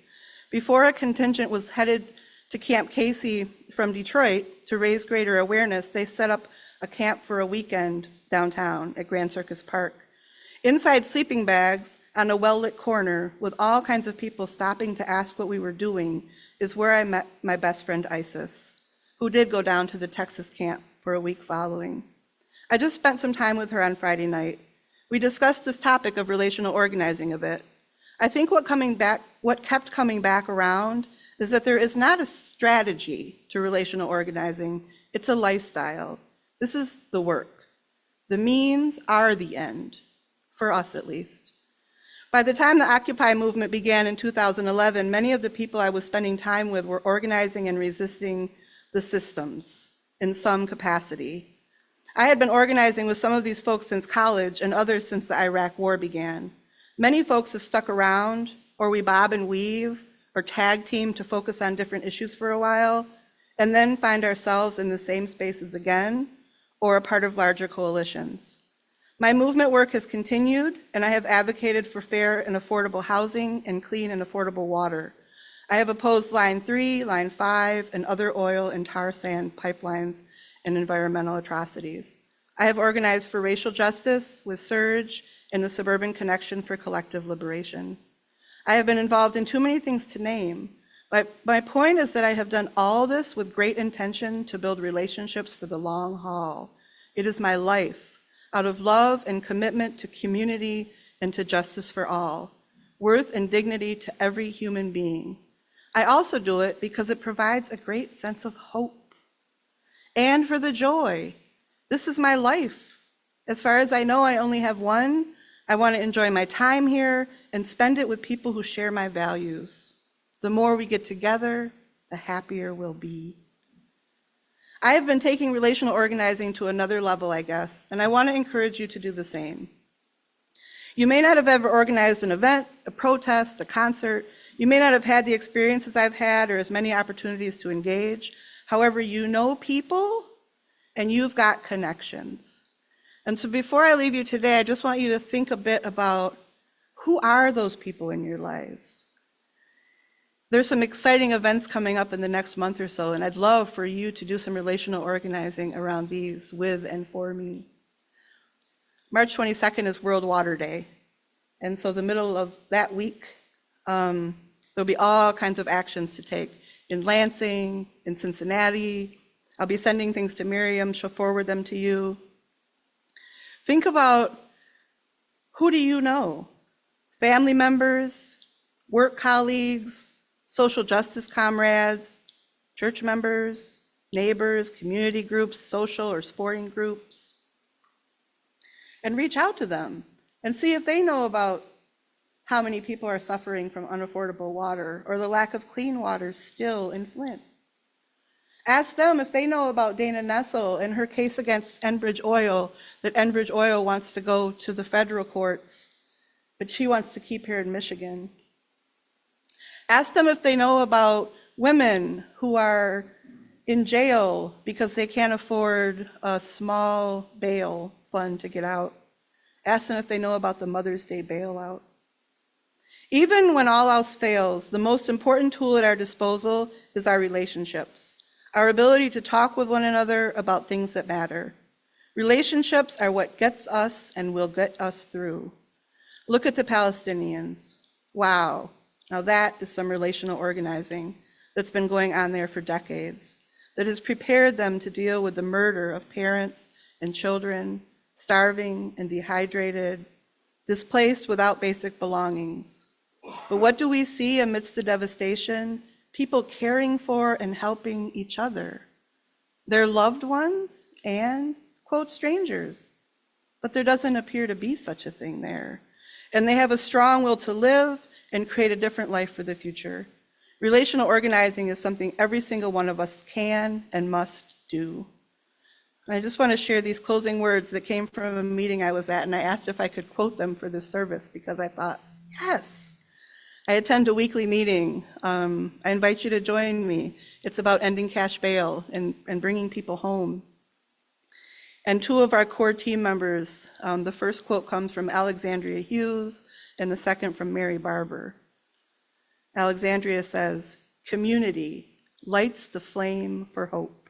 Before a contingent was headed to Camp Casey from Detroit to raise greater awareness, they set up a camp for a weekend downtown at Grand Circus Park. Inside sleeping bags on a well-lit corner with all kinds of people stopping to ask what we were doing is where I met my best friend Isis, who did go down to the Texas camp for a week following. I just spent some time with her on Friday night. We discussed this topic of relational organizing a bit. I think what kept coming back around is that there is not a strategy to relational organizing, it's a lifestyle. This is the work. The means are the end, for us at least. By the time the Occupy movement began in 2011, many of the people I was spending time with were organizing and resisting the systems in some capacity. I had been organizing with some of these folks since college and others since the Iraq War began. Many folks have stuck around, or we bob and weave, or tag team to focus on different issues for a while, and then find ourselves in the same spaces again, or a part of larger coalitions. My movement work has continued, and I have advocated for fair and affordable housing and clean and affordable water. I have opposed Line 3, Line 5, and other oil and tar sand pipelines and environmental atrocities. I have organized for racial justice with Surge and the Suburban Connection for Collective Liberation. I have been involved in too many things to name, but my point is that I have done all this with great intention to build relationships for the long haul. It is my life, out of love and commitment to community and to justice for all, worth and dignity to every human being. I also do it because it provides a great sense of hope. And for the joy. This is my life. As far as I know, I only have one. I want to enjoy my time here and spend it with people who share my values. The more we get together, the happier we'll be. I have been taking relational organizing to another level, I guess, and I want to encourage you to do the same. You may not have ever organized an event, a protest, a concert. You may not have had the experiences I've had or as many opportunities to engage. However, you know people and you've got connections. And so before I leave you today, I just want you to think a bit about who are those people in your lives. There's some exciting events coming up in the next month or so, and I'd love for you to do some relational organizing around these with and for me. March 22nd is World Water Day. And so the middle of that week, there'll be all kinds of actions to take in Lansing, in Cincinnati. I'll be sending things to Miriam, she'll forward them to you. Think about, who do you know? Family members, work colleagues, social justice comrades, church members, neighbors, community groups, social or sporting groups. And reach out to them and see if they know about how many people are suffering from unaffordable water or the lack of clean water still in Flint. Ask them if they know about Dana Nessel and her case against Enbridge Oil, that Enbridge Oil wants to go to the federal courts, but she wants to keep here in Michigan. Ask them if they know about women who are in jail because they can't afford a small bail fund to get out. Ask them if they know about the Mother's Day bailout. Even when all else fails, the most important tool at our disposal is our relationships, our ability to talk with one another about things that matter. Relationships are what gets us and will get us through. Look at the Palestinians. Wow, now that is some relational organizing that's been going on there for decades, that has prepared them to deal with the murder of parents and children, starving and dehydrated, displaced without basic belongings. But what do we see amidst the devastation? People caring for and helping each other, their loved ones and, quote, strangers. But there doesn't appear to be such a thing there. And they have a strong will to live and create a different life for the future. Relational organizing is something every single one of us can and must do. And I just want to share these closing words that came from a meeting I was at, and I asked if I could quote them for this service because I thought, yes. I attend a weekly meeting. I invite you to join me. It's about ending cash bail and bringing people home. And two of our core team members, the first quote comes from Alexandria Hughes and the second from Mary Barber. Alexandria says, "Community lights the flame for hope."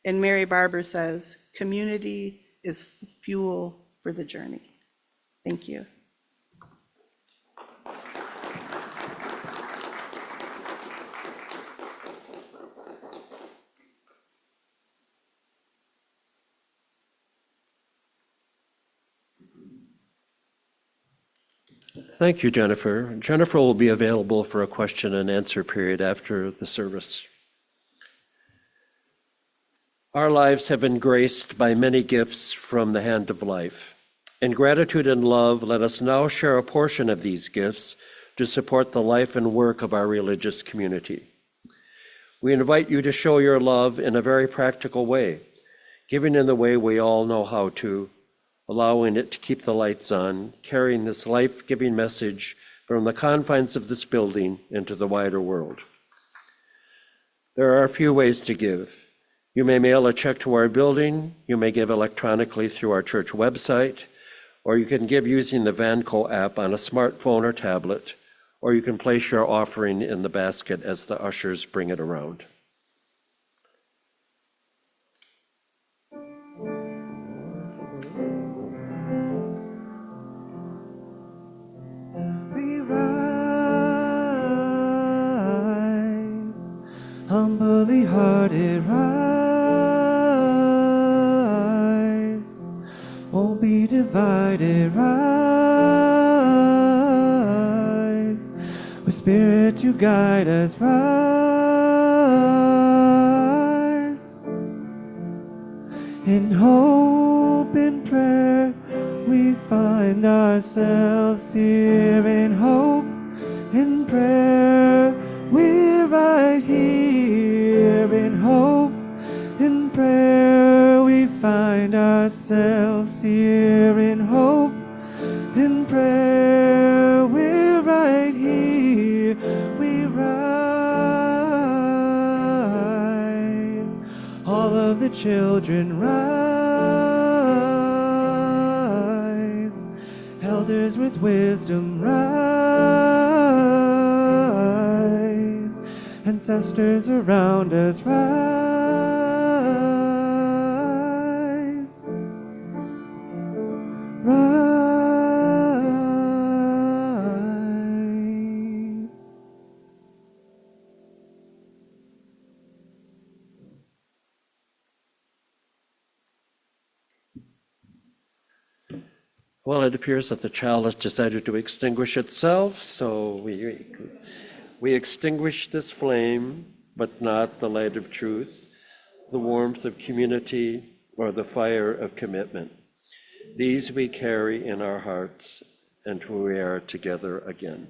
And Mary Barber says, "Community is fuel for the journey." Thank you. Thank you, Jennifer. Jennifer will be available for a question and answer period after the service. Our lives have been graced by many gifts from the hand of life. In gratitude and love, let us now share a portion of these gifts to support the life and work of our religious community. We invite you to show your love in a very practical way, giving in the way we all know how to, allowing it to keep the lights on, carrying this life-giving message from the confines of this building into the wider world. There are a few ways to give. You may mail a check to our building, you may give electronically through our church website, or you can give using the Vanco app on a smartphone or tablet, or you can place your offering in the basket as the ushers bring it around. We rise, humbly hearted rise, won't be divided rise, with spirit to guide us rise, in hope and prayer we find ourselves here, in hope and prayer we're right here, in hope and prayer we find ourselves here, in hope and prayer we're right here, we rise, all of the children rise, elders with wisdom rise, ancestors around us rise, rise. Well, it appears that the child has decided to extinguish itself, so we extinguish this flame, but not the light of truth, the warmth of community, or the fire of commitment. These we carry in our hearts until we are together again.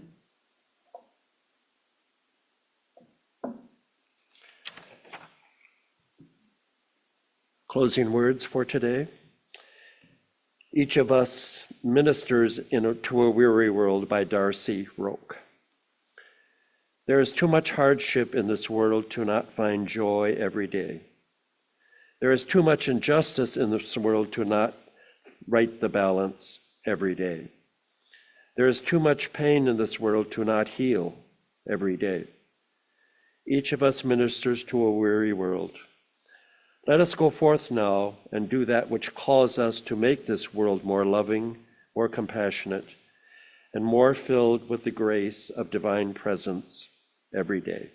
Closing words for today. Each of us ministers to a weary world by Darcy Roque. There is too much hardship in this world to not find joy every day. There is too much injustice in this world to not right the balance every day. There is too much pain in this world to not heal every day. Each of us ministers to a weary world. Let us go forth now and do that which calls us to make this world more loving, more compassionate, and more filled with the grace of divine presence every day.